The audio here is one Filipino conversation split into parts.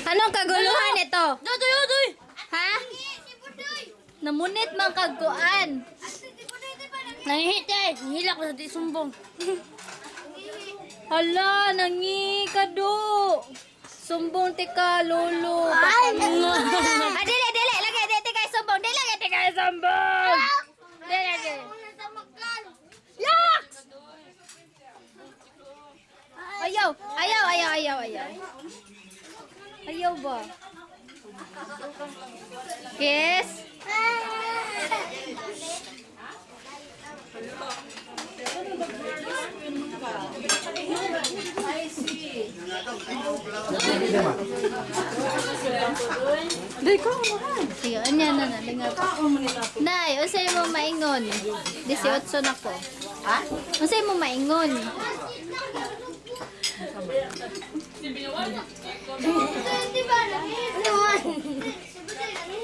Anong kaguluhan ito? Doy! Ha? Namunit mang kagkuan. Nangihit eh. Nihila ko sa di sumbong. Hala, nangi ka do. Sumbong tika, lolo. Dili, dili. Lagi, dili kay sumbong. Dili, lagi kay sumbong. Dili, lagi. Yak! Ayaw. Ayaw ba? Yes? Day ko mo. Sige, anya na na. Nay, unsay mo maingon? 18 na ko. Ha? Unsay mo maingon?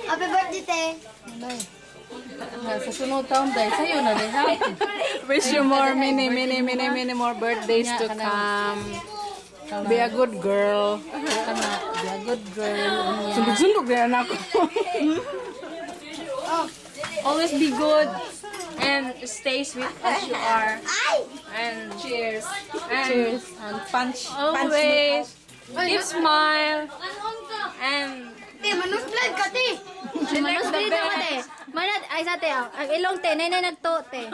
Happy birthday, te. Sa sunod taon day, sa'yo na day ha. Wish you more, many more birthdays to come. Be a good girl. Be a good girl. Sundog-sundog na ako. Always be good and stay sweet as you are. And Cheers. and And punch. always keep smile and Te, manus vlog ka, te. Manos dito ko te. Manat ay sa te. Ang ilong te, nay nagto te.